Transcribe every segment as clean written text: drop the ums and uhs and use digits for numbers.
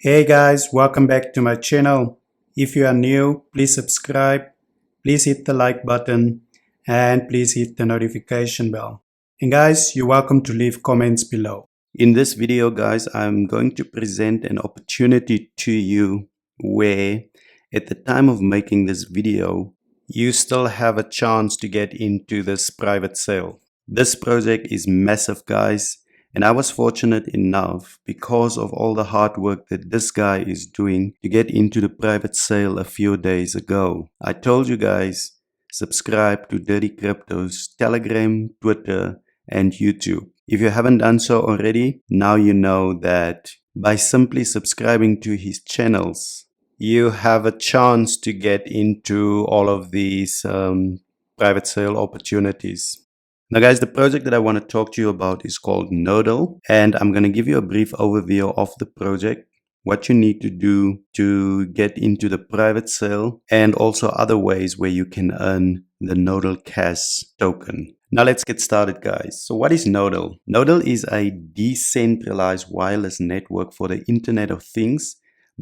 Hey guys, welcome back to my channel. If you are new, please subscribe, please hit the like button, and please hit the notification bell. And guys, you're welcome to leave comments below. In this video guys, I'm going to present an opportunity to you where at the time of making this video, you still have a chance to get into this private sale. This project is massive guys. And I was fortunate enough, because of all the hard work that this guy is doing, to get into the private sale a few days ago. I told you guys, subscribe to Dirty Crypto's Telegram, Twitter, and YouTube. If you haven't done so already, now you know that by simply subscribing to his channels, you have a chance to get into all of these private sale opportunities. Now guys, the project that I want to talk to you about is called NODLE, and I'm going to give you a brief overview of the project, what you need to do to get into the private sale, and also other ways where you can earn the NODLE Cash token. Now let's get started guys. So what is NODLE? NODLE is a decentralized wireless network for the Internet of Things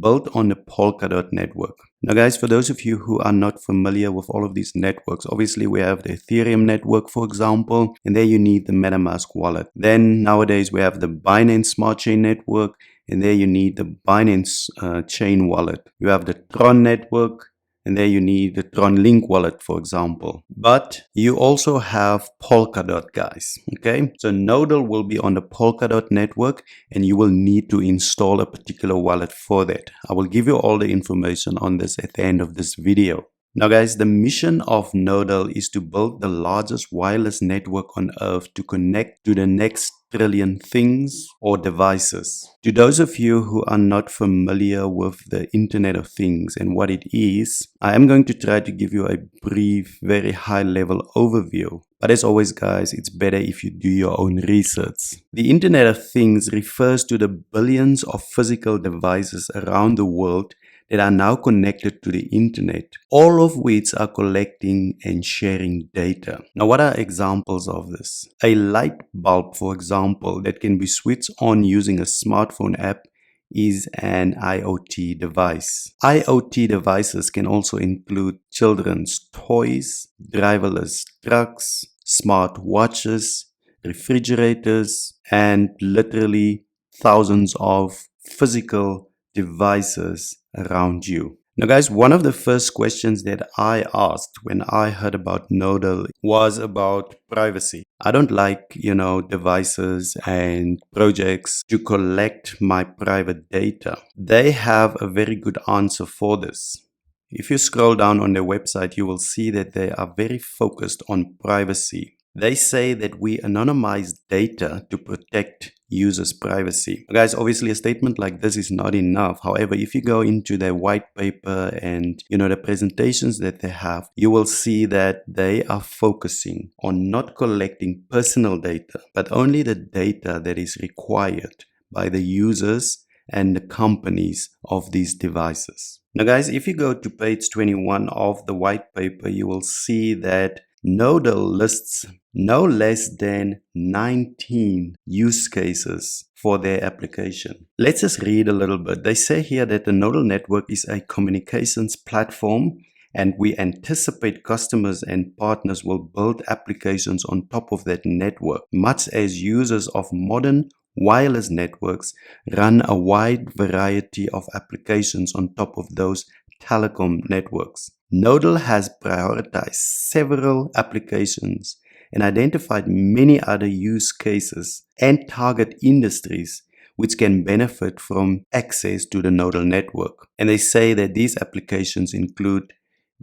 built on the Polkadot network. Now guys, for those of you who are not familiar with all of these networks, obviously we have the Ethereum network, for example, and there you need the MetaMask wallet. Then nowadays we have the Binance Smart Chain network, and there you need the Binance Chain wallet. You have the Tron network, and there you need the Tron Link wallet, for example. But you also have Polkadot, guys. Okay, so NODLE will be on the Polkadot network, and you will need to install a particular wallet for that. I will give you all the information on this at the end of this video. Now guys, the mission of NODLE is to build the largest wireless network on earth to connect to the next trillion things or devices. To those of you who are not familiar with the Internet of Things and what it is, I am going to try to give you a brief, very high level overview. But as always guys, it's better if you do your own research. The Internet of Things refers to the billions of physical devices around the world that are now connected to the internet, all of which are collecting and sharing data. Now, what are examples of this? A light bulb, for example, that can be switched on using a smartphone app is an IoT device. IoT devices can also include children's toys, driverless trucks, smart watches, refrigerators, and literally thousands of physical devices around you. Now guys, one of the first questions that I asked when I heard about NODLE was about privacy. I don't like, devices and projects to collect my private data. They have a very good answer for this. If you scroll down on their website, you will see that they are very focused on privacy. They say that we anonymize data to protect users' privacy. Guys, obviously a statement like this is not enough. However, if you go into their white paper and the presentations that they have, you will see that they are focusing on not collecting personal data, but only the data that is required by the users and the companies of these devices. Now guys, if you go to page 21 of the white paper, you will see that NODLE lists no less than 19 use cases for their application. Let's just read a little bit. They say here that the NODLE network is a communications platform, and we anticipate customers and partners will build applications on top of that network, much as users of modern wireless networks run a wide variety of applications on top of those telecom networks. NODLE has prioritized several applications and identified many other use cases and target industries which can benefit from access to the NODLE network. And they say that these applications include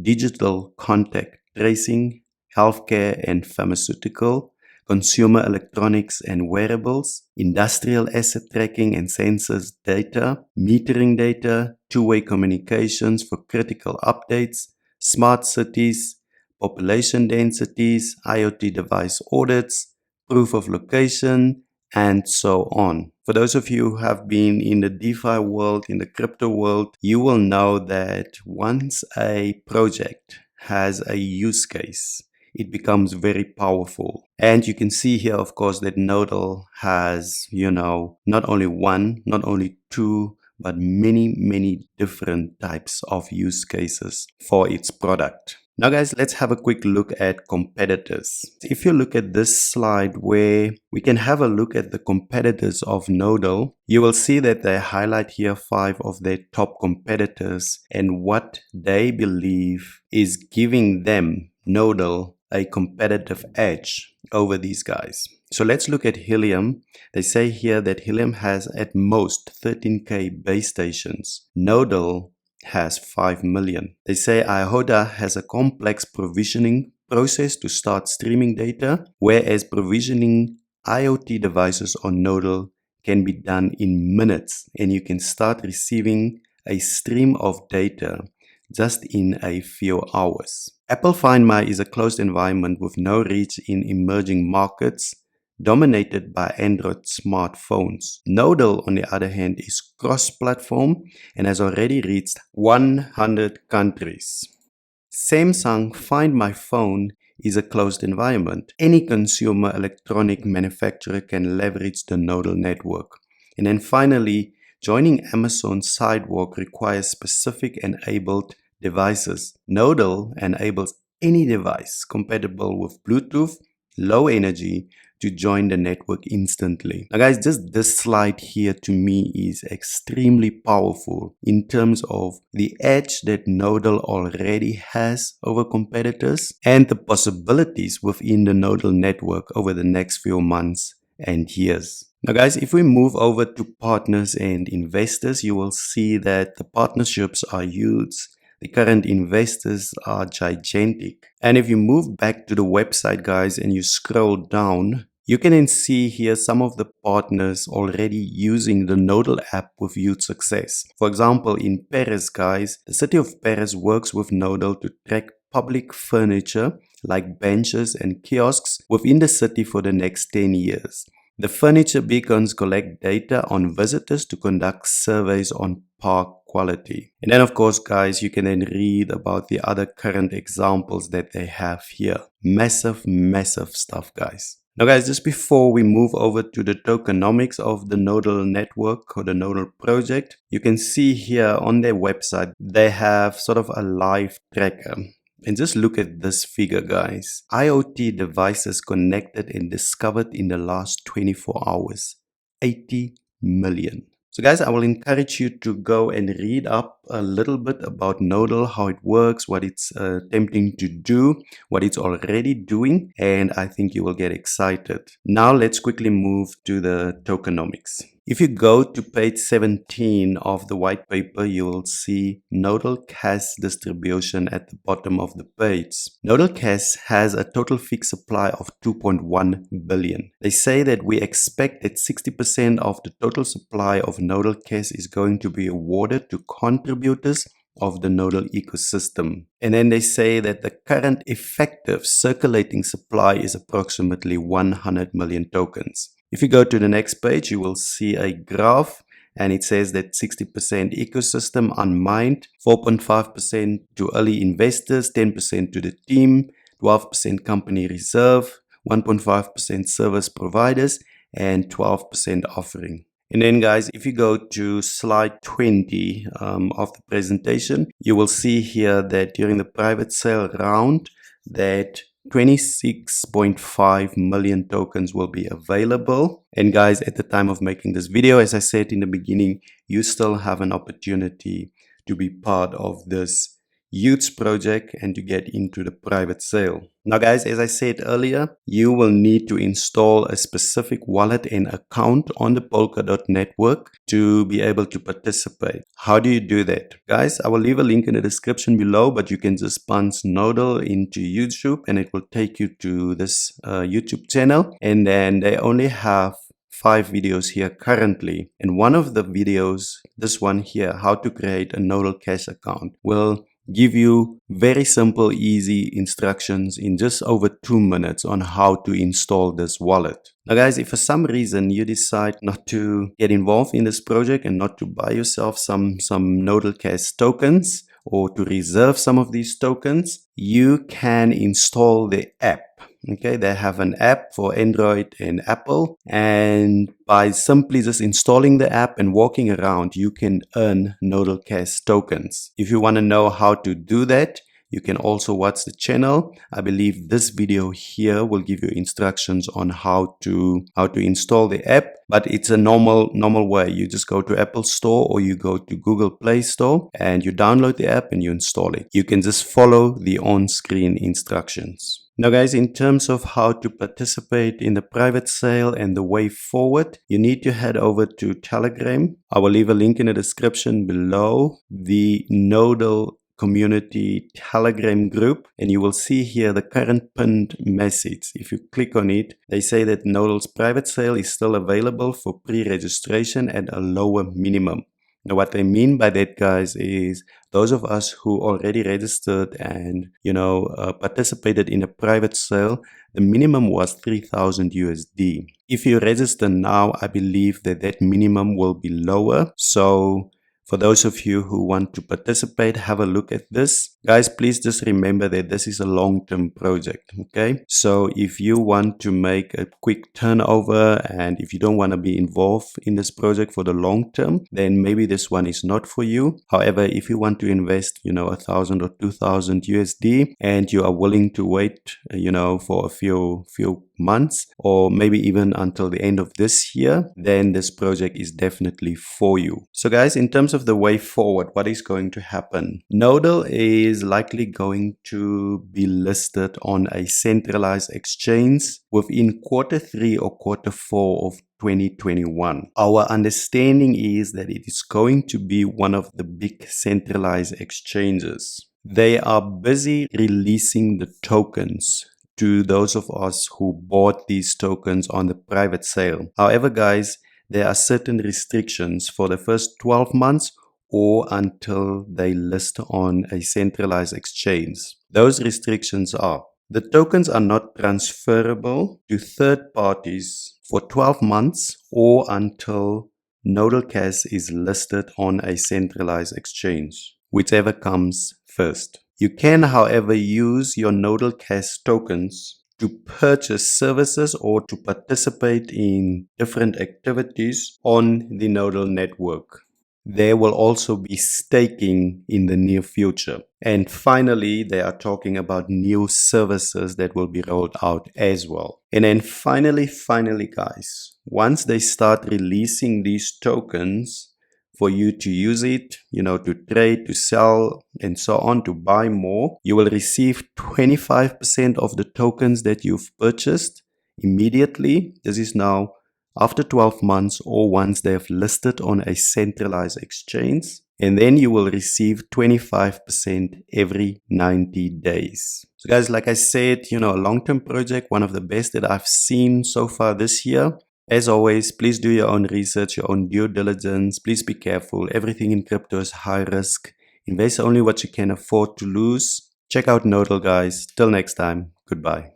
digital contact tracing, healthcare and pharmaceutical, consumer electronics and wearables, industrial asset tracking and sensors data, metering data, two-way communications for critical updates, smart cities, population densities, IoT device audits, proof of location, and so on. For those of you who have been in the DeFi world, in the crypto world, you will know that once a project has a use case, it becomes very powerful. And you can see here, of course, that NODLE has, not only one, not only two, but many different types of use cases for its product. Now guys, let's have a quick look at competitors. If you look at this slide where we can have a look at the competitors of NODLE, you will see that they highlight here 5 of their top competitors and what they believe is giving them, NODLE, a competitive edge over these guys. So let's look at Helium. They say here that Helium has at most 13K base stations. NODLE has 5 million. They say iHoda has a complex provisioning process to start streaming data, whereas provisioning IoT devices on NODLE can be done in minutes, and you can start receiving a stream of data just in a few hours. Apple Find My is a closed environment with no reach in emerging markets, dominated by Android smartphones. NODLE, on the other hand, is cross-platform and has already reached 100 countries. Samsung Find My Phone is a closed environment. Any consumer electronic manufacturer can leverage the NODLE network. And then finally, joining Amazon's Sidewalk requires specific enabled devices. NODLE enables any device compatible with Bluetooth, low energy, to join the network instantly. Now guys, just this slide here to me is extremely powerful in terms of the edge that NODLE already has over competitors and the possibilities within the NODLE network over the next few months and years. Now guys, if we move over to partners and investors, you will see that the partnerships are huge. The current investors are gigantic. And if you move back to the website, guys, and you scroll down, you can then see here some of the partners already using the NODLE app with huge success. For example, in Paris, guys, the city of Paris works with NODLE to track public furniture like benches and kiosks within the city for the next 10 years. The furniture beacons collect data on visitors to conduct surveys on park quality. And then of course, guys, you can then read about the other current examples that they have here. Massive stuff, guys. Now guys, just before we move over to the tokenomics of the NODLE network or the NODLE project, you can see here on their website, they have sort of a live tracker. And just look at this figure, guys. IoT devices connected and discovered in the last 24 hours. 80 million. So guys, I will encourage you to go and read up a little bit about NODLE, how it works, what it's attempting to do, what it's already doing, and I think you will get excited. Now let's quickly move to the tokenomics. If you go to page 17 of the white paper, you will see NODLE cash distribution at the bottom of the page. NODLE cash has a total fixed supply of 2.1 billion. They say that we expect that 60% of the total supply of NODLE cash is going to be awarded to contributors of the NODLE ecosystem. And then they say that the current effective circulating supply is approximately 100 million tokens. If you go to the next page, you will see a graph and it says that 60% ecosystem unmined, 4.5% to early investors, 10% to the team, 12% company reserve, 1.5% service providers, and 12% offering. And then guys, if you go to slide 20 of the presentation, you will see here that during the private sale round that 26.5 million tokens will be available. And guys, at the time of making this video, as I said in the beginning, you still have an opportunity to be part of this huge project and to get into the private sale. Now guys, as I said earlier, you will need to install a specific wallet and account on the Polkadot network to be able to participate. How do you do that? Guys, I will leave a link in the description below, but you can just punch NODLE into YouTube and it will take you to this YouTube channel. And then they only have 5 videos here currently. And one of the videos, this one here, how to create a NODLE Cash account, will give you very simple, easy instructions in just over 2 minutes on how to install this wallet. Now guys, if for some reason you decide not to get involved in this project and not to buy yourself some NODLE Cash tokens or to reserve some of these tokens, you can install the app. Okay, they have an app for Android and Apple, and by simply just installing the app and walking around, you can earn NODLE Cash tokens. If you want to know how to do that, you can also watch the channel. I believe this video here will give you instructions on how to install the app, but it's a normal way. You just go to Apple Store or you go to Google Play Store and you download the app and you install it. You can just follow the on-screen instructions. Now guys, in terms of how to participate in the private sale and the way forward, you need to head over to Telegram. I will leave a link in the description below. The NODLE community Telegram group, and you will see here the current pinned message. If you click on it, they say that NODLE's private sale is still available for pre-registration at a lower minimum. Now what they mean by that, guys, is those of us who already registered and participated in a private sale, the minimum was 3,000 USD. If you register now, I believe that minimum will be lower. So for those of you who want to participate, have a look at this. Guys, please just remember that this is a long-term project, okay? So if you want to make a quick turnover and if you don't want to be involved in this project for the long term, then maybe this one is not for you. However, if you want to invest, 1,000 or 2,000 USD and you are willing to wait, for a few months or maybe even until the end of this year, then this project is definitely for you. So guys, in terms of the way forward, what is going to happen? NODLE is likely going to be listed on a centralized exchange within Q3 or Q4 of 2021. Our understanding is that it is going to be one of the big centralized exchanges. They are busy releasing the tokens to those of us who bought these tokens on the private sale. However, guys, there are certain restrictions for the first 12 months or until they list on a centralized exchange. Those restrictions are: the tokens are not transferable to third parties for 12 months or until NODLE Cash is listed on a centralized exchange, whichever comes first. You can, however, use your NODLE Cash tokens to purchase services or to participate in different activities on the NODLE network. There will also be staking in the near future. And finally, they are talking about new services that will be rolled out as well. And then finally, guys, once they start releasing these tokens for you to use it, to trade, to sell, and so on, to buy more, you will receive 25% of the tokens that you've purchased immediately. This is now after 12 months or once they have listed on a centralized exchange. And then you will receive 25% every 90 days. So guys, like I said, a long-term project, one of the best that I've seen so far this year. As always, please do your own research, your own due diligence. Please be careful. Everything in crypto is high risk. Invest only what you can afford to lose. Check out NODLE, guys. Till next time. Goodbye.